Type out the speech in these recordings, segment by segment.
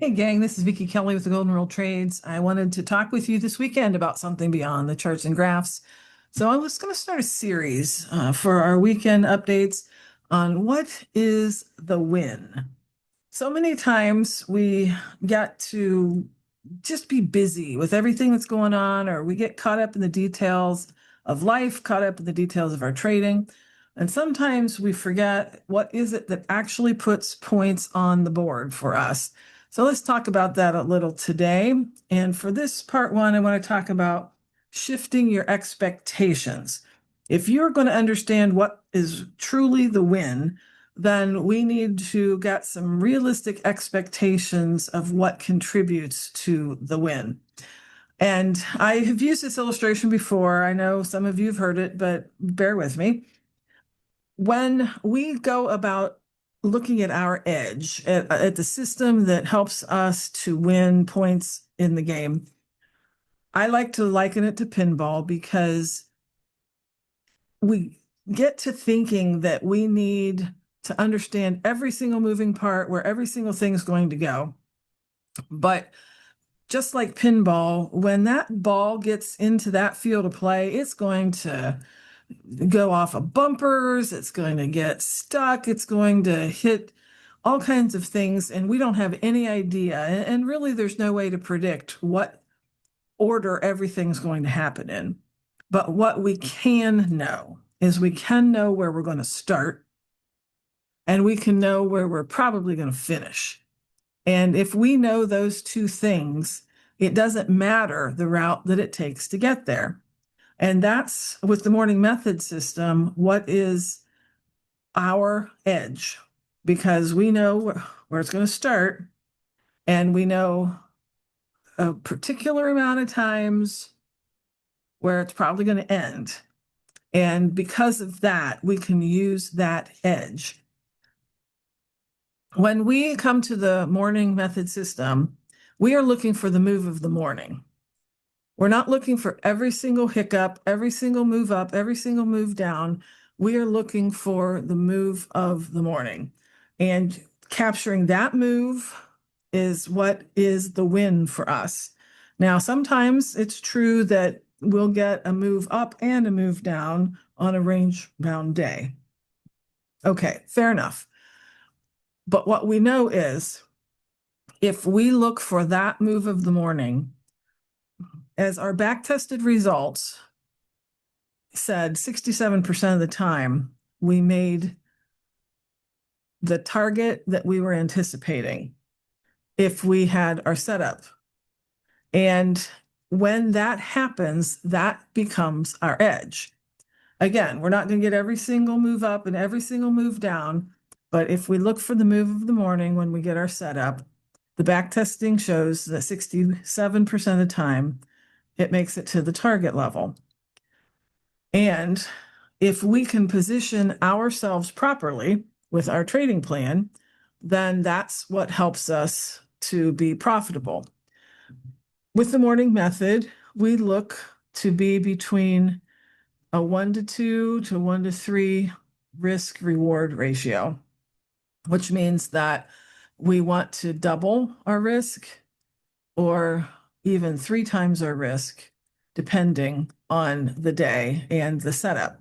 Hey gang, this is Vicki Kelly with the Golden Rule Trades. I wanted to talk with you this weekend about something beyond the charts and graphs. So I'm just going to start a series for our weekend updates on what is the win. So many times we get to just be busy with everything that's going on, or we get caught up in the details of life, caught up in the details of our trading. And sometimes we forget what is it that actually puts points on the board for us. So let's talk about that a little today. And for this part one, I want to talk about shifting your expectations. If you're going to understand what is truly the win, then we need to get some realistic expectations of what contributes to the win. And I have used this illustration before. I know some of you have heard it, but bear with me. When we go about looking at our edge, at the system that helps us to win points in the game, I like to liken it to pinball because we get to thinking that we need to understand every single moving part, where every single thing is going to go. But just like pinball, when that ball gets into that field of play, it's going to go off of bumpers, it's going to get stuck, it's going to hit all kinds of things, and we don't have any idea. And really, there's no way to predict what order everything's going to happen in. But what we can know is we can know where we're going to start, and we can know where we're probably going to finish. And if we know those two things, it doesn't matter the route that it takes to get there. And that's with the morning method system, what is our edge? Because we know where it's going to start, and we know a particular amount of times where it's probably going to end. And because of that, we can use that edge. When we come to the morning method system, we are looking for the move of the morning. We're not looking for every single hiccup, every single move up, every single move down. We are looking for the move of the morning. And capturing that move is what is the win for us. Now, sometimes it's true that we'll get a move up and a move down on a range-bound day. Okay, fair enough. But what we know is if we look for that move of the morning, as our back-tested results said, 67% of the time we made the target that we were anticipating if we had our setup. And when that happens, that becomes our edge. Again, we're not going to get every single move up and every single move down, but if we look for the move of the morning when we get our setup, the back testing shows that 67% of the time it makes it to the target level. And if we can position ourselves properly with our trading plan, then that's what helps us to be profitable. With the morning method, we look to be between a 1-to-2 to 1-to-3 risk reward ratio, which means that we want to double our risk or even 3 times our risk, depending on the day and the setup.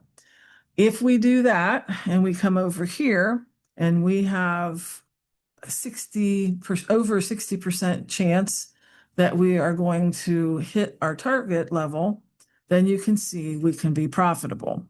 If we do that and we come over here and we have over 60% chance that we are going to hit our target level, then you can see we can be profitable.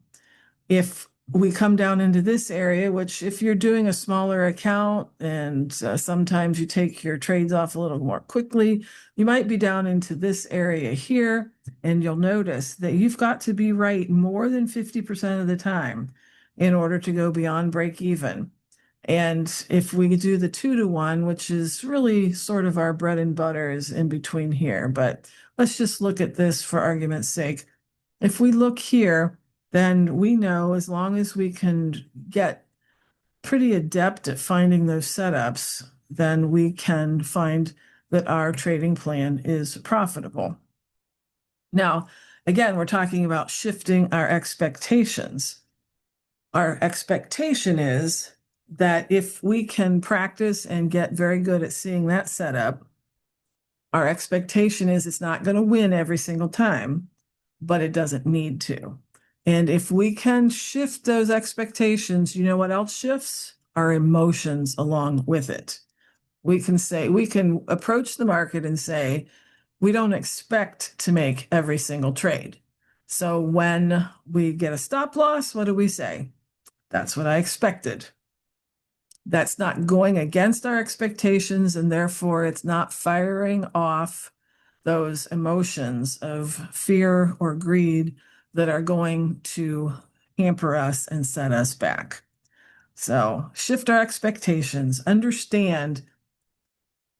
If we come down into this area, which if you're doing a smaller account and sometimes you take your trades off a little more quickly, you might be down into this area here, and you'll notice that you've got to be right more than 50% of the time in order to go beyond break even. And if we do the 2-to-1, which is really sort of our bread and butter, is in between here, but let's just look at this for argument's sake. If we look here, then we know as long as we can get pretty adept at finding those setups, then we can find that our trading plan is profitable. Now, again, we're talking about shifting our expectations. Our expectation is that if we can practice and get very good at seeing that setup, our expectation is it's not going to win every single time, but it doesn't need to. And if we can shift those expectations, you know what else shifts? Our emotions along with it. We can approach the market and say, we don't expect to make every single trade. So when we get a stop loss, what do we say? That's what I expected. That's not going against our expectations, and therefore it's not firing off those emotions of fear or greed that are going to hamper us and set us back. So shift our expectations, understand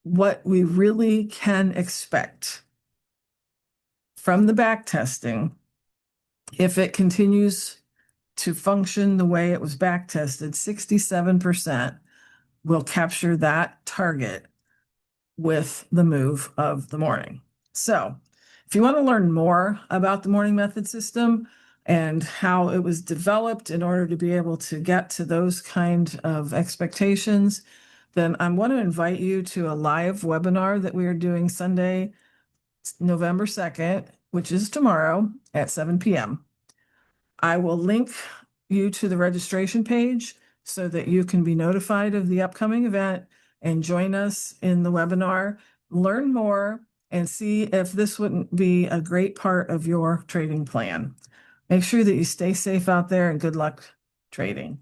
what we really can expect from the back testing. If it continues to function the way it was back tested, 67% will capture that target with the move of the morning. So if you want to learn more about the morning method system and how it was developed in order to be able to get to those kind of expectations, then I want to invite you to a live webinar that we are doing Sunday, November 2nd, which is tomorrow at 7 p.m. I will link you to the registration page so that you can be notified of the upcoming event and join us in the webinar, learn more, and see if this wouldn't be a great part of your trading plan. Make sure that you stay safe out there and good luck trading.